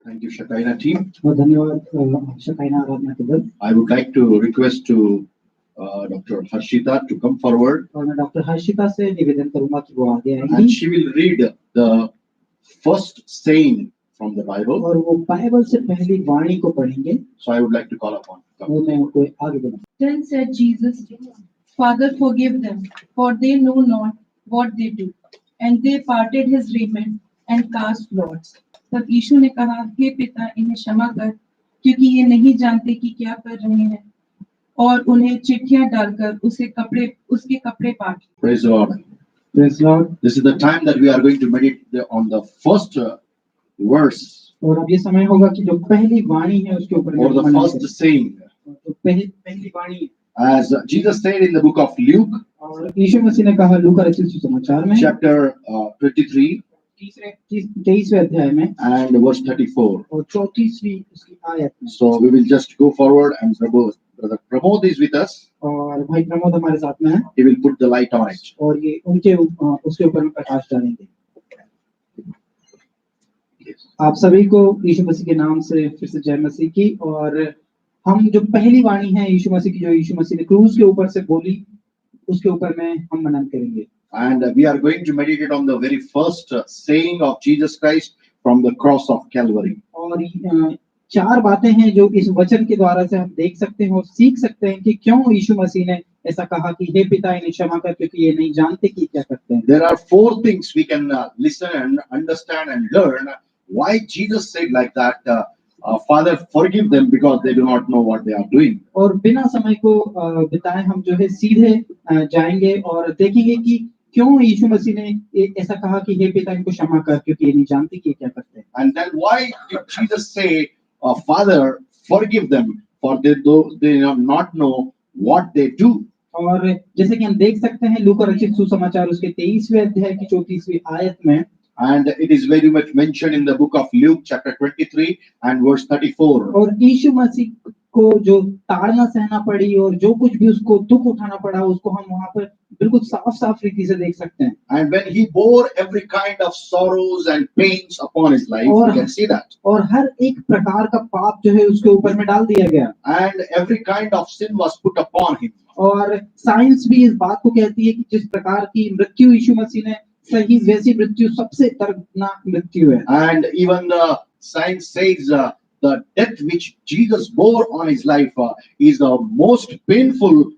Thank you, Shakaina team. और धन्यवाद शकाइना आराधना के दल। I would like to request to Dr. Harshita to come forward, और मैं डॉक्टर हर्षिता से निवेदन करूंगा कि वो आगे and आएंगी she will read the first saying from the Bible. और वो बाइबल से पहली वाणी को पढ़ेंगे। So I would like to call upon. वो मैं उनको आगे बढ़ाऊं। Then said Jesus, Father, forgive them, for they know not what they do. And they parted his raiment and cast lots. तब यीशु ने कहा, हे पिता, इन्हें क्षमा कर, क्योंकि ये नहीं जानते कि क्या कर रहे हैं। और उन्हें चिट्ठियां डालकर उसके कपड़े पाट। Praise the Lord. Praise Lord। This is the time that we are going to meditate on the first verse और अब ये समय होगा कि जो पहली वाणी है उसके ऊपर or the मनन first करें। saying. तो पहली वाणी, As Jesus said in the book of Luke, और यीशु मसीह ने कहा लूका रचित सुसमाचार में chapter 23 23वें अध्याय में and verse 34. और 34वीं उसकी आयत में। So we will just go forward, and Brother Pramod is with us. और भाई प्रमोद हमारे साथ में है He will put the light on it. और ये उसके ऊपर में प्रकाश डालेंगे। Yes. आप सभी को यीशु मसीह के नाम से फिर से जय मसीह की। और हम जो पहली वाणी है यीशु मसीह की, जो यीशु मसीह ने क्रूस के ऊपर से बोली, उसके ऊपर में हम मनन करेंगे। And we are going to meditate on the very first saying of Jesus Christ from the cross of Calvary. और चार बातें हैं जो इस वचन के द्वारा से हम देख सकते हैं और सीख सकते हैं कि क्यों यीशु मसीह ने ऐसा कहा कि हे पिता, इन्हें क्षमा कर, क्योंकि ये नहीं जानते कि क्या करते हैं। There are four things we can listen and understand and learn why Jesus said like that. Father, forgive them because they do not know what they are doing. और बिना समय को बिताए हम जो है सीधे जाएंगे और देखेंगे कि क्यों यीशु मसीह ने ऐसा कहा कि हे पिता, इनको क्षमा कर, क्योंकि ये नहीं जानते कि क्या करते हैं। And then why did Jesus say, Father, forgive them, for they do not know what they do. और जैसे कि हम देख सकते हैं लूका रचित सुसमाचार उसके 23वें अध्याय की 34वीं आयत में, And it is very much mentioned in the book of Luke, chapter 23 and verse 34. और यीशु मसीह को जो ताड़ना सहना पड़ी और जो कुछ भी उसको दुख उठाना पड़ा, उसको हम वहां पर बिल्कुल साफ रीति से देख सकते हैं। And when he bore every kind of sorrows and pains upon his life, you can see that. और हर एक प्रकार का पाप जो है उसके ऊपर में डाल दिया गया। And every kind of sin was put upon him. और साइंस भी इस बात को कहती है कि जिस प्रकार की मृत्यु यीशु मसीह ने सही, वैसी मृत्यु सबसे दर्दनाक मृत्यु है। And even the science says the death which Jesus bore on his life is the most painful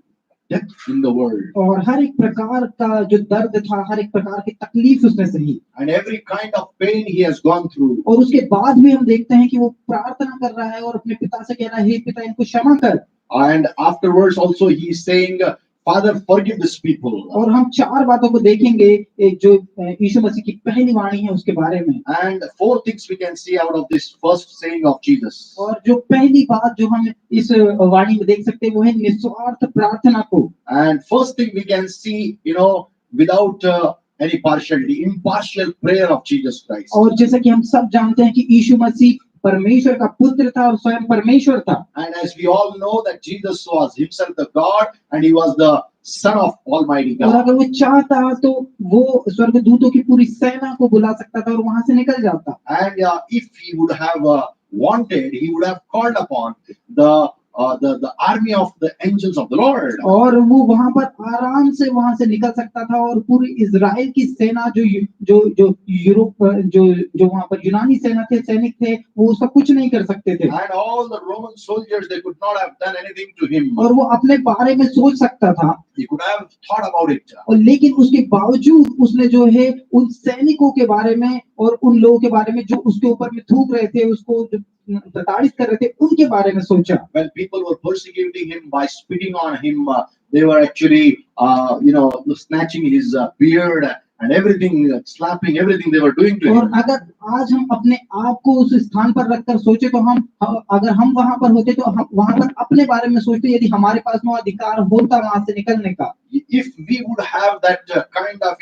death in the world. और हर एक प्रकार का जो दर्द था, हर एक प्रकार की तकलीफ उसने सही। And every kind of pain he has gone through. और उसके बाद भी हम देखते हैं कि वो प्रार्थना कर रहा है और अपने पिता से कह रहा है, हे पिता, इनको क्षमा कर। And afterwards also he is saying, Father, forgive these people. और हम चार बातों को देखेंगे, एक जो यीशु मसीह की पहली वाणी है उसके बारे में। And four things we can see out of this first saying of Jesus. और जो पहली बात जो हम इस वाणी में देख सकते हैं वो है निस्वार्थ प्रार्थना को। And first thing we can see, without any partiality, impartial prayer of Jesus Christ. और जैसा कि हम सब जानते हैं कि यीशु मसीह परमेश्वर का पुत्र था और स्वयं परमेश्वर था। And as we all know that Jesus was himself the God and he was the Son of Almighty और God. अगर वो चाहता तो वो स्वर्गदूतों की पूरी सेना को बुला सकता था और वहां से निकल जाता। And if he would have wanted, he would have called upon the army of the angels of the Lord. और वो वहां पर आराम से वहां से निकल सकता था और पूरी इजराइल की सेना जो यूरोप जो वहां पर यूनानी सेना थे, सैनिक थे, वो उसका कुछ नहीं कर सकते थे। And all the Roman soldiers, they could not have done anything to him. और वो अपने बारे में सोच सकता था, He could have thought about it. और लेकिन उसके बावजूद उसने जो है उन सैनिकों के बारे में और उन लोगों के बारे में जो उसके ऊपर में थूक रहे थे, उसको जो प्रताड़ित कर रहे थे, उनके बारे में सोचा। When people were persecuting him by spitting on him, they were actually, snatching his beard and everything, slapping everything they were doing to और him. अगर आज हम अपने आप को उस स्थान पर रखकर सोचे तो अगर हम वहां पर होते तो हम वहां पर अपने बारे में सोचते, यदि हमारे पास वो अधिकार होता वहां से निकलने का। If we would have that kind of,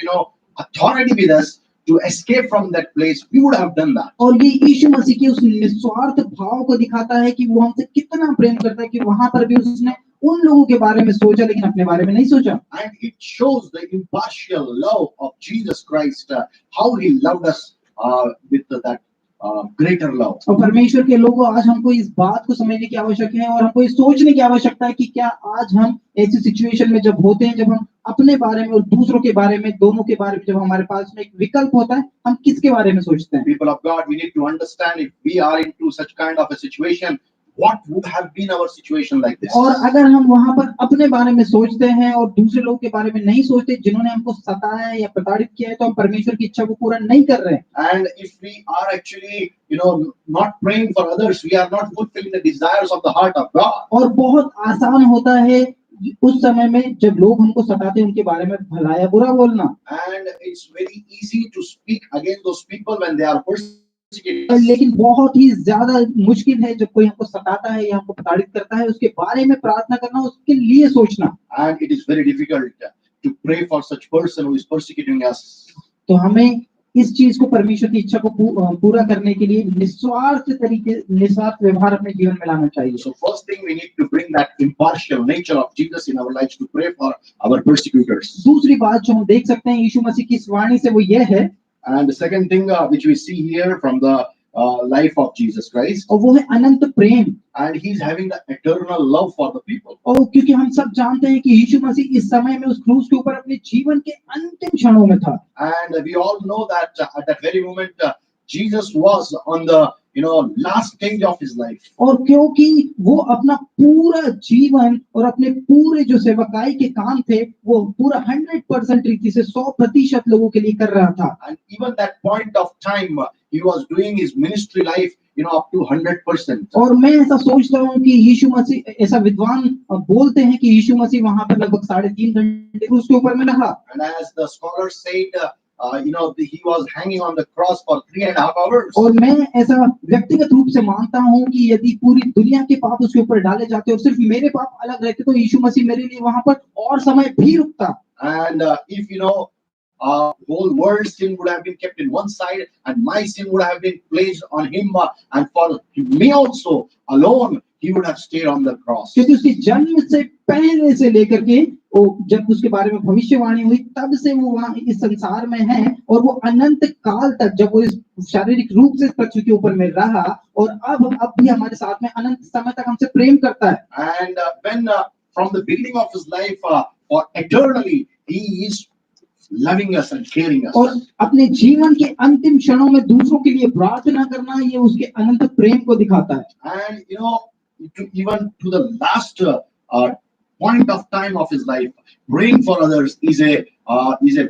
authority with us to escape from that place, we would have done that. और ये यीशु मसीह के उस निस्वार्थ भाव को दिखाता है कि वो हमसे कितना प्रेम करता है कि वहां पर भी उसने उन लोगों के बारे में सोचा लेकिन अपने बारे में नहीं सोचा। And it shows the impartial love of Jesus Christ, how he loved us with that greater love. और परमेश्वर के लोगों, आज हमको इस बात को समझने की आवश्यकता है और हमको ये सोचने की आवश्यकता है कि क्या आज हम ऐसी सिचुएशन में जब होते हैं, जब हम अपने बारे में और दूसरों के बारे में, दोनों के बारे में, जब हमारे पास में एक विकल्प होता है, हम किसके बारे में सोचते हैं? People of God, we need to understand if we are into such kind of a situation, what would have been our situation like this? और अगर हम वहां पर अपने बारे में सोचते हैं और दूसरे लोग के बारे में नहीं सोचते, जिन्होंने हमको सताया है या प्रताड़ित किया है, तो हम परमेश्वर की इच्छा को पूरा नहीं कर रहे हैं। And if we are actually, not praying for others, we are not fulfilling the desires of the heart of God. और बहुत आसान होता है उस समय में जब लोग हमको सताते हैं, उनके बारे में भला या बुरा बोलना। And it's very easy to speak against those people when they are persecuted. लेकिन बहुत ही ज्यादा मुश्किल है जब कोई हमको सताता है या हमको प्रताड़ित करता है, उसके बारे में प्रार्थना करना, उसके लिए सोचना। And it is very difficult to pray for such person who is persecuting us. तो हमें इस चीज को, परमेश्वर की इच्छा को पूरा करने के लिए निस्वार्थ व्यवहार अपने जीवन में लाना चाहिए। So first thing, we need to bring that impartial nature of Jesus in our lives to pray for our persecutors. दूसरी बात जो हम देख सकते हैं यीशु मसीह की इस वाणी से, वो ये है, And the second thing which we see here from the life of Jesus Christ, और वो है अनंत प्रेम। and he's having the eternal love for the people. और क्योंकि हम सब जानते हैं कि यीशु मसीह इस समय में उस क्रूस के ऊपर अपने जीवन के अंतिम क्षणों में था। And we all know that at that very moment Jesus was on the last stage of his life. और क्योंकि वो अपना पूरा जीवन और अपने पूरे जो सेवकाई के काम थे, वो पूरा 100% रीति से 100% लोगों के लिए कर रहा था। And even that point of time he was doing his ministry life up to 100%. और मैं ऐसा सोच रहा हूँ कि यीशु मसीह, ऐसा विद्वान बोलते हैं कि यीशु मसीह वहां पर लगभग 3.5 घंटे उसके ऊपर में रहा। And as the scholars said, he was hanging on the cross for 3.5 hours. और मैं ऐसा व्यक्तिगत रूप से मानता हूँ कि यदि पूरी दुनिया के पाप उसके ऊपर डाले जाते और सिर्फ मेरे पाप अलग रहते, तो यीशु मसीह मेरे लिए वहां पर और समय भी रुकता। And if whole world's sin would have been kept in one side, and my sin would have been placed on him, and for me also alone he would have stayed on the cross. क्योंकि उसके जन्म से पहले से लेकर के वो जब उसके बारे में भविष्यवाणी हुई, तब से वो वहां इस संसार में है, और वो अनंत काल तक जब वो इस शारीरिक रूप से पृथ्वी के ऊपर में रहा, और अब भी हमारे साथ में अनंत समय तक हमसे प्रेम करता है। And when from the beginning of his life for eternally he is loving us and caring us. और अपने जीवन के अंतिम क्षणों में दूसरों के लिए प्रार्थना करना, ये उसके अनंत प्रेम को दिखाता है। And even to the last point of time of his life, praying for others is a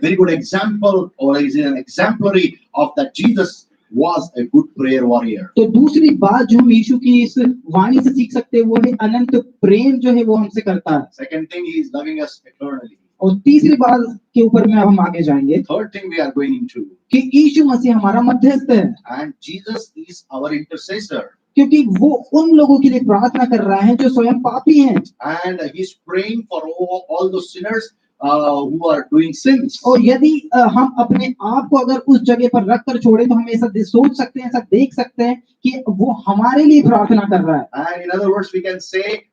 very good example, or is an exemplary of that Jesus was a good prayer warrior. तो दूसरी बात जो हम यीशु की इस वाणी से सीख सकते हैं, वो है अनंत प्रेम जो है वो हमसे करता है। Second thing, he is loving us eternally. और तीसरी बात के ऊपर में अब हम आगे जाएंगे, Third thing we are going into, कि यीशु मसीह हमारा मध्यस्थ है, and Jesus is our intercessor. क्योंकि वो उन लोगों के लिए प्रार्थना कर रहा है जो स्वयं पापी हैं, And he's praying for all those sinners who are doing sins. और यदि हम अपने आप को अगर उस जगह पर रख कर छोड़े, तो हम ऐसा सोच सकते हैं, ऐसा देख सकते हैं कि वो हमारे लिए प्रार्थना कर रहा है। And in other words, we can say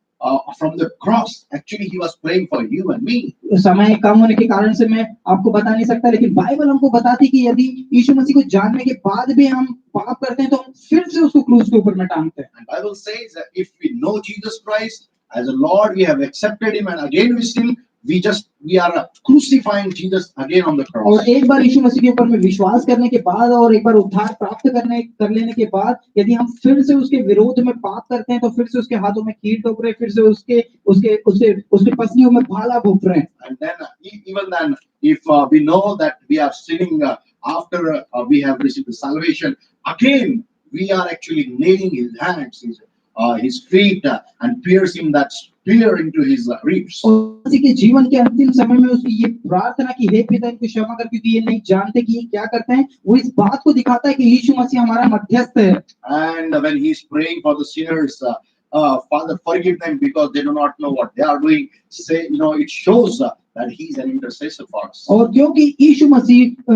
from the cross, actually he was praying for you and me. समय कम होने के कारण से मैं आपको बता नहीं सकता, लेकिन बाइबल हमको बताती कि यदि यीशु मसीह को जानने के बाद भी हम पाप करते हैं, तो हम फिर से उसको क्रूस के ऊपर में टांगते हैं। And Bible says that if we know Jesus Christ as a Lord, we have accepted him, and again we still we are crucifying Jesus again on the cross. और एक बार यीशु मसीह के ऊपर में विश्वास करने के बाद और एक बार उद्धार प्राप्त कर लेने के बाद, यदि हम फिर से उसके विरोध में पाप करते हैं, तो फिर से उसके हाथों में कील ठोक रहे, फिर से उसके पसलियों में भाला भोंक रहे हैं। And then even then, if we know that we are sinning after we have received the salvation, again we are actually nailing his hands, his feet, and piercing that spear into his ribs. और मसीह के जीवन के अंतिम समय में उसकी ये प्रार्थना की, हे पिता इनको क्षमा कर, क्योंकि ये नहीं जानते कि ये क्या करते हैं, वो इस बात को दिखाता है कि यीशु मसीह हमारा मध्यस्थ है। And when he is praying for the sinners, Father, forgive them because they do not know what they are doing. Say, it shows that he is an intercessor for us. और क्योंकि यीशु मसीह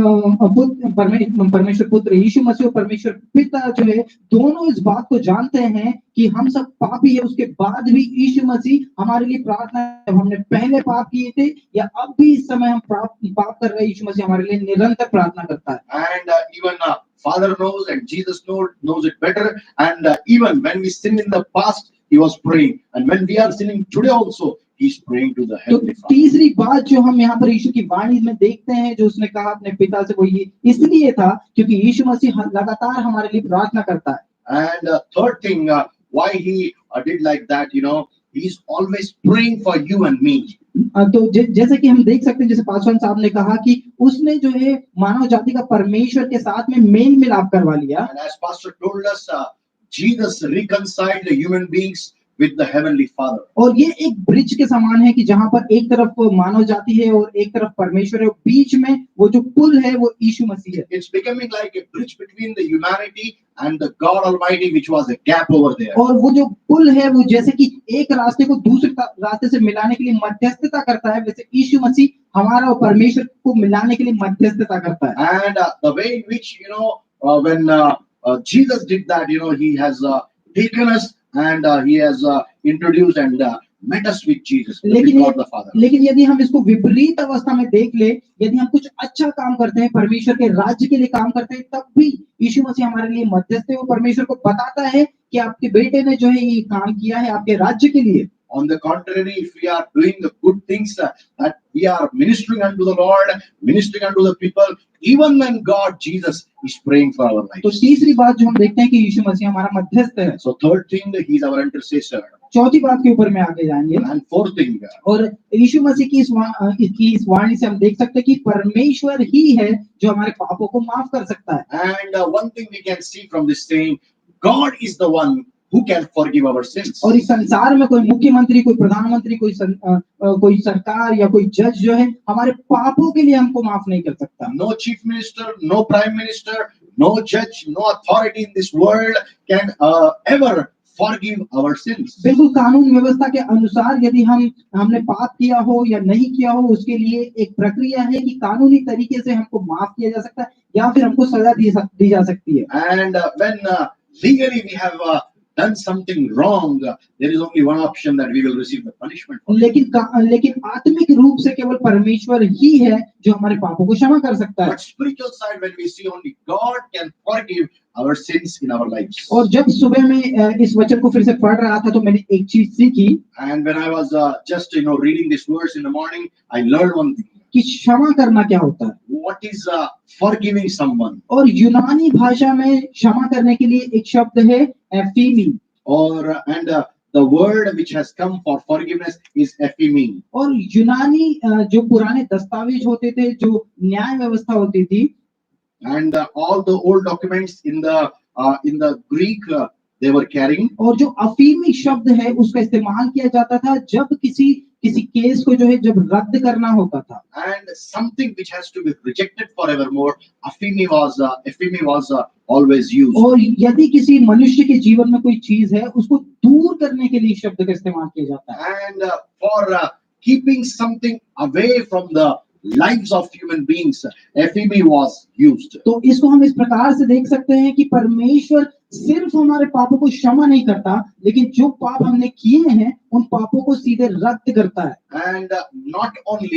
परमेश्वर पुत्र यीशु मसीह और परमेश्वर पिता जो है, दोनों इस बात को जानते हैं कि हम सब पापी है, उसके बाद भी यीशु मसीह हमारे लिए प्रार्थना, जब हमने पहले पाप किए थे या अब भी इस समय हम पाप कर रहे हैं, यीशु मसीह हमारे लिए निरंतर प्रार्थना करता है। And even Father knows and Jesus knows it better. And even when we sin in the past, he was praying. And when we are sinning today also, he's praying to the तो Heavenly Father. तीसरी बात जो हम यहाँ पर यीशु की वाणी में देखते हैं, जो उसने कहा अपने पिता से, वो ये इसलिए था क्योंकि यीशु मसीह लगातार हमारे लिए प्रार्थना करता है। And third thing, why he did like that, he's always praying for you and me. तो जैसे कि हम देख सकते हैं, जैसे पासवान साहब ने कहा कि उसने जो है मानव जाति का परमेश्वर के साथ में मेल मिलाप करवा लिया। And as Pastor told us, Jesus reconciled the human beings with the Heavenly Father. और ये एक ब्रिज के समान है कि जहां पर एक तरफ मानव जाति है और एक तरफ परमेश्वर है, और बीच में वो जो पुल है वो यीशु मसीह है। It's becoming like a bridge between the humanity and the God Almighty, which was a gap over there. और वो जो पुल है वो जैसे कि एक रास्ते को दूसरे रास्ते से मिलाने के लिए मध्यस्थता करता है, वैसे यीशु मसीह हमारा और परमेश्वर को मिलाने के लिए मध्यस्थता करता है। And the way in which, when Jesus did that, he has taken us and he has introduced and met us with Jesus, with God the Father. लेकिन यदि हम इसको विपरीत अवस्था में देख ले, यदि हम कुछ अच्छा काम करते हैं, परमेश्वर के राज्य के लिए काम करते हैं, तब भी यीशु मसीह हमारे लिए मध्यस्थ है। वो परमेश्वर को बताता है कि आपके बेटे ने जो है ये काम किया है आपके राज्य के लिए। On the contrary, if we are doing the good things, that we are ministering unto the Lord, ministering unto the people, even when God, Jesus, is praying for our lives. तो तीसरी बात जो हम देखते हैं कि यीशु मसीह हमारा मध्यस्थ है। So third thing, he is our intercessor. चौथी बात के ऊपर में आगे जाएंगे। And fourth thing, और यीशु मसीह की इस वाणी से हम देख सकते हैं कि परमेश्वर ही है जो हमारे पापों को माफ कर सकता है। and one thing we can see from this saying, God is the one who can forgive our sins. और इस संसार में कोई मुख्यमंत्री, कोई प्रधानमंत्री, कोई सरकार या कोई जज जो है हमारे पापों के लिए हमको माफ नहीं कर सकता। No chief minister, no prime minister, no judge, no authority in this world can ever forgive our sins. बिल्कुल कानून व्यवस्था के अनुसार यदि हमने पाप किया हो या नहीं किया हो, उसके लिए एक प्रक्रिया है कि कानूनी तरीके से हमको माफ किया जा सकता है या फिर हमको सजा दी जा सकती है। And when legally we have done something wrong, there is only one option, that we will receive the punishment for it. लेकिन आत्मिक रूप से केवल परमेश्वर ही है जो हमारे पापों को क्षमा कर सकता है। But spiritual side, when we see only God can forgive our sins in our lives. और जब सुबह में इस वचन को फिर से पढ़ रहा था तो मैंने एक चीज सीखी। And when I was just reading this verse in the morning, I learned one thing. कि क्षमा करना क्या होता है। What is forgiving someone? और यूनानी भाषा में क्षमा करने के लिए एक शब्द है एफीमी, And the word which has come for forgiveness is ephemi. और यूनानी जो पुराने दस्तावेज होते थे, जो न्याय व्यवस्था होती थी, And all the old documents in the Greek they were carrying. और जो अफीमी शब्द है उसका इस्तेमाल किया जाता था जब किसी केस को जो है जब रद्द करना होता था। And something which has to be rejected forevermore, ephemi was always used. और यदि किसी मनुष्य के जीवन में कोई चीज है उसको दूर करने के लिए शब्द का इस्तेमाल किया जाता है। And for keeping something away from the lives of human beings, ephemi was used. तो इसको हम इस प्रकार से देख सकते हैं कि परमेश्वर सिर्फ हमारे पापों को क्षमा नहीं करता, लेकिन जो पाप हमने किए हैं उन पापों को सीधे रद्द करता है। And not only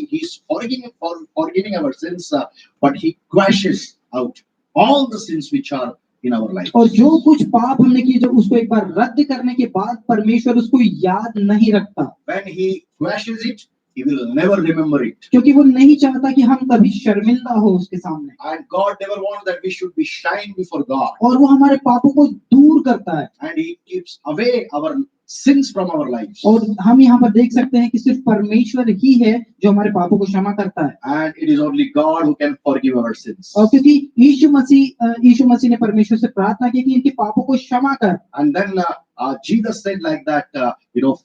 he's forgiving our sins, but he crashes out all the sins which are in our life. और जो कुछ पाप हमने किए जब उसको एक बार रद्द करने के बाद परमेश्वर उसको याद नहीं रखता। When he crashes it, he will never remember it. क्योंकि वो नहीं चाहता कि हम कभी शर्मिंदा हो उसके सामने। And God never wants that we should be shying before God. और वो हमारे पापों को दूर करता है। And he keeps away our sins from our lives. और हम यहाँ पर देख सकते हैं कि सिर्फ परमेश्वर ही है जो हमारे पापों को क्षमा करता है। And it is only God who can forgive our sins. और क्योंकि यीशु मसीह ने परमेश्वर से प्रार्थना की कि इनके पापों को क्षमा कर। And then Jesus said like that,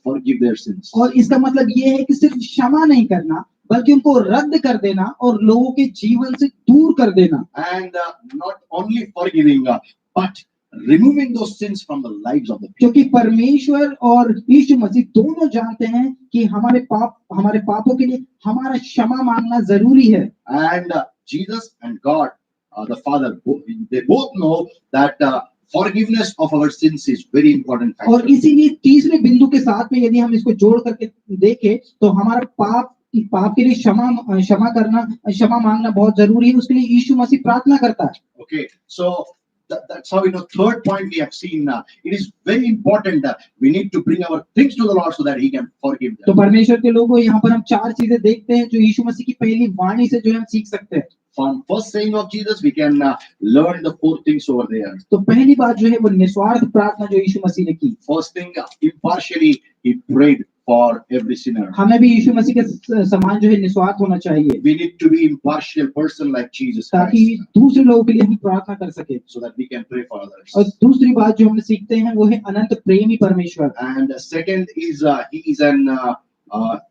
forgive their sins. और इसका मतलब ये है कि सिर्फ क्षमा नहीं करना बल्कि उनको रद्द कर देना और लोगों के जीवन से दूर कर देना। And not only forgiving, but removing those sins from the lives of the people. क्योंकि परमेश्वर और यीशु मसीह दोनों जानते हैं कि हमारे पापों के लिए हमारा क्षमा मांगना जरूरी है। And Jesus and God, the Father, they both know that forgiveness of our sins is very important factor. और इसीलिए तीसरे बिंदु के साथ में यदि हम इसको जोड़ करके देखें तो हमारा कि पाप के लिए क्षमा मांगना बहुत जरूरी है, उसके लिए यीशु मसीह प्रार्थना करता है। Okay, so that's how third point we have seen. It is very important that we need to bring our things to the Lord so that He can forgive तो them. परमेश्वर के लोगों, यहाँ पर हम 4 चीजें देखते हैं जो यीशु मसीह की पहली वाणी से जो हम सीख सकते हैं। From first saying of Jesus, we can learn the 4 things over there. तो पहली बात जो है वो निस्वार्थ प्रार्थना जो यीशु मसीह ने की। First thing, impartially He prayed for every sinner. हमें भी यीशु मसीह के समान जो है निस्वार्थ होना चाहिए, We need to be impartial person like Jesus ताकि Christ, दूसरे लोगों के लिए हम प्रार्थना कर सके। so that we can pray for और others. दूसरी बात जो हम सीखते हैं वो है अनंत प्रेमी परमेश्वर। And second is He is an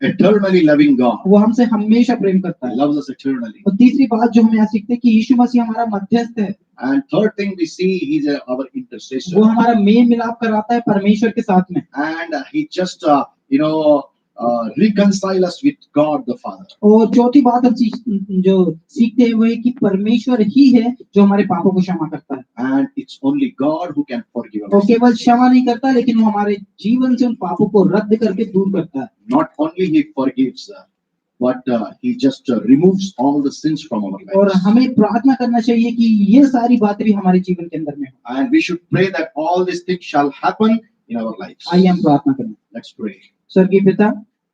eternally loving God. वो हमसे हमेशा प्रेम करता He है। loves us eternally. और तीसरी बात जो हम यहाँ सीखते हैं कि यीशु मसीह हमारा मध्यस्थ है, And third thing we see, He's our intercessor. वो हमारा मेल मिलाप कराता है परमेश्वर के साथ में। And He just reconcile us with God the Father. और चौथी बात हम जो सीखते हैं वो है कि परमेश्वर ही है जो हमारे पापों को क्षमा करता है। And it's only God who can forgive वो us. केवल क्षमा नहीं करता, लेकिन वो हमारे जीवन से उन पापों को रद्द करके दूर करता है। Not only He forgives, but He just removes all the sins from our और lives. हमें प्रार्थना करना चाहिए कि ये सारी बातें भी हमारे जीवन के अंदर में हो। And we should pray that all these things shall happen in our lives. आइए हम प्रार्थना करें। Let's pray. स्वर्गीय पिता,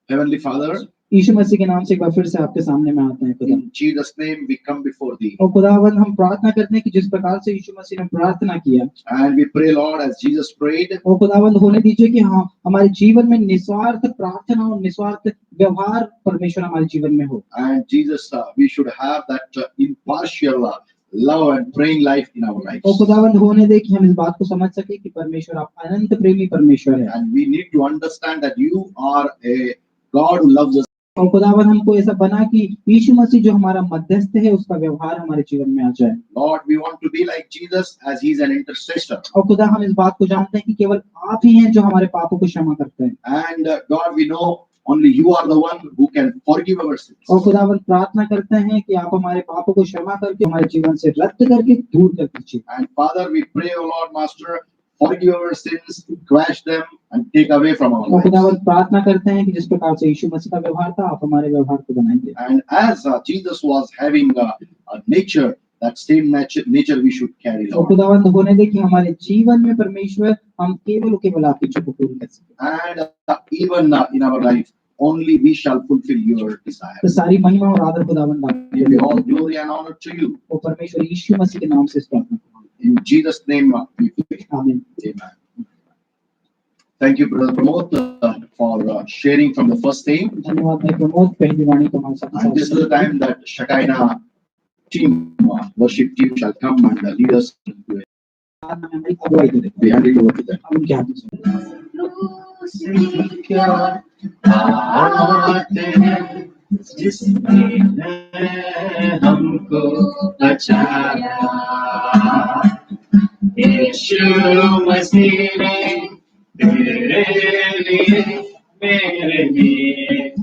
Heavenly Father, यीशु मसीह के नाम से एक बार फिर से आपके सामने में आते हैं खुदा। in Jesus' name we come before Thee. और खुदावंद हम प्रार्थना करते हैं कि जिस प्रकार से यीशु मसीह ने प्रार्थना किया, And we pray, Lord, as Jesus prayed, और खुदावंद होने दीजिए कि हाँ, हमारे जीवन में निस्वार्थ प्रार्थना और निस्वार्थ व्यवहार परमेश्वर हमारे जीवन में हो। and Jesus, we should have that impartial love and praying life in our lives. और खुदावंद होने दे कि हम इस बात को समझ सके कि परमेश्वर आप अनंत प्रेमी परमेश्वर है। And we need to understand that You are a God who loves us. और खुदावंद हमको ऐसा बना कि यीशु मसीह जो हमारा मध्यस्थ है उसका व्यवहार हमारे जीवन में आ जाए। Lord, we want to be like Jesus as He's an intercessor. और खुदा हम इस बात को जानते हैं कि केवल आप ही हैं जो हमारे पापों को क्षमा करते हैं। And God, we know only You are the one who can forgive our sins. और खुदावंद प्रार्थना करते हैं कि आप हमारे पापों को क्षमा करके हमारे जीवन से रद्द करके दूर कर दीजिए। And Father, we pray, O Lord Master, forgive our sins, quash them, and take away from our और lives. खुदावंद प्रार्थना करते हैं कि जिस प्रकार से यीशु मसीह का व्यवहार था, आप हमारे व्यवहार को बनाएंगे। And as Jesus was having a nature, that same nature we should carry, और Lord. खुदावंद होने दे कि हमारे जीवन में परमेश्वर हम केवल आपकी इच्छा को पूरी कर सके। And even in our life, only we shall fulfill Your desire. तो सारी महिमा और आदर खुदावंद Give you all आपको। glory and honor to You. और परमेश्वर यीशु मसीह के नाम से इस प्रार्थना को In Jesus' name we pray. आमीन। Amen. Thank you, Brother Pramod, for sharing from the first thing. धन्यवाद भाई प्रमोद, पहली वाणी को हमारे साथ And this is the time that Shekinah team, worship team, shall come and lead us into it. अगुवाई करें। We hand it over to them. हम उनके हाथों से जिसने हमको बचाया, यीशु मसीह ने तेरे लिए मेरे लिए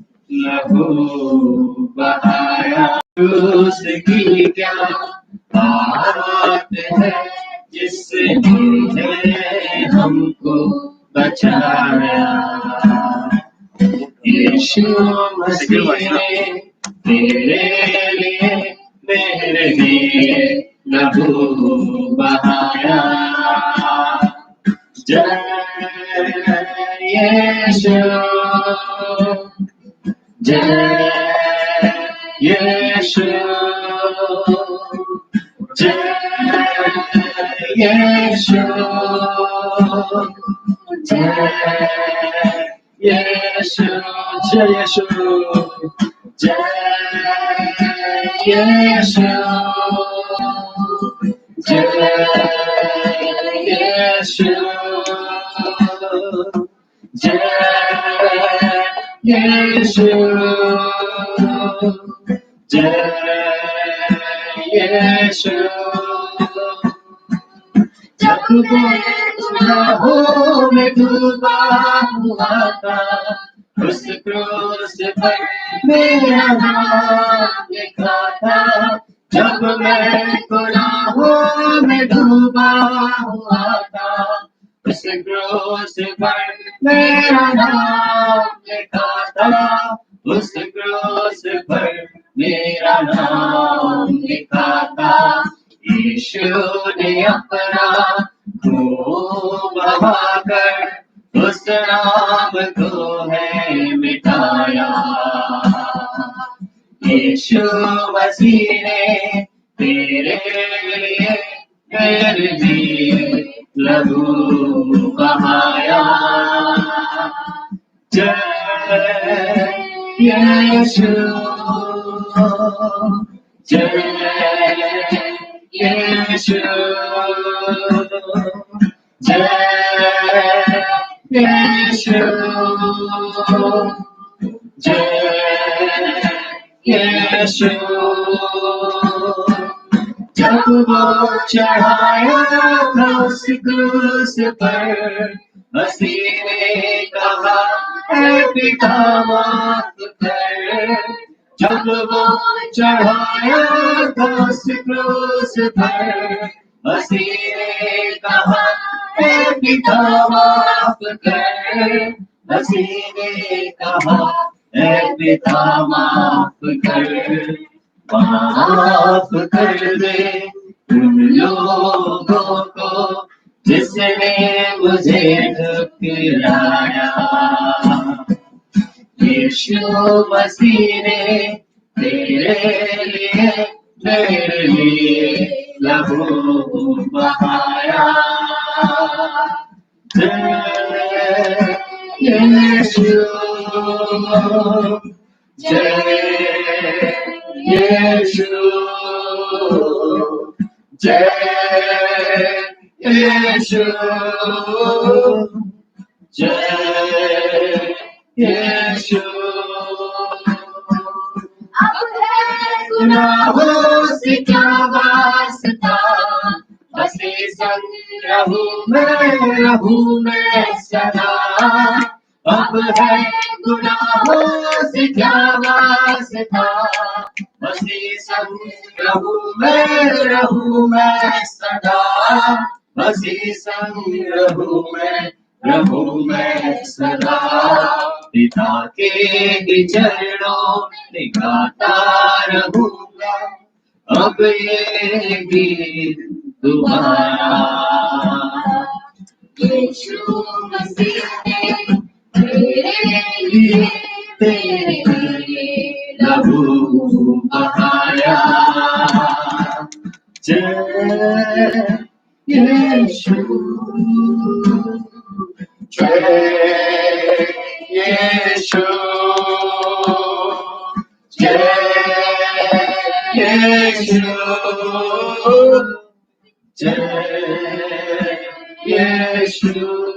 लहू बहाया। उसकी क्या बात है जिसने हमको बचाया, यीशु मसीह ने तेरे लिए मेरे लिए लहू बहाया। जय यीशु, जय यीशु, जय यीशु, जय यीशु, जय यीशु, जय यीशु, जय यीशु, जय यीशु, जय यीशु। जब मैं गुनाहों में डूबा हुआ था, उस क्रूस पर मेरा नाम लिखा था। जब मैं गुनाहों में डूबा हुआ था, उस क्रूस पर मेरा नाम लिखा था। उस क्रूस पर मेरा नाम लिखा था। यीशु ने अपना खून बहाकर उस नाम को है मिटाया। यीशु मसीह ने तेरे लिए मेरे लिए लहू बहाया। जय यीशु, जय यीशु, जय यीशु, जय यीशु। जब वो चढ़ाया था उस क्रूस पर, मसीह ने कहा ऐ पिता माफ कर। जब वो चढ़ाया था उस क्रूस पर, मसीह ने कहा ऐ पिता माफ कर। मसीह ने कहा ऐ पिता माफ कर। माफ कर दे उन लोगों को जिसने मुझे ठुकराया। यीशु मसीह ने तेरे लिए मेरे लिए लहू बहाया। जय यीशु, जय यीशु, जय यीशु, जय यीशु। अब है गुनाहों से क्या वास्ता, मसीह संग रहूं मैं सदा। अब है गुनाहों से क्या वास्ता, मसीह संग रहूं मैं सदा। मसीह संग रहूं मैं सदा। पिता के ही चरणों में गाता रहूंगा अब ये गीत तुम्हारा। यीशु मसीह ने तेरे लिए लहू बहाया। जय यीशु, जय यीशु, जय यीशु, जय यीशु।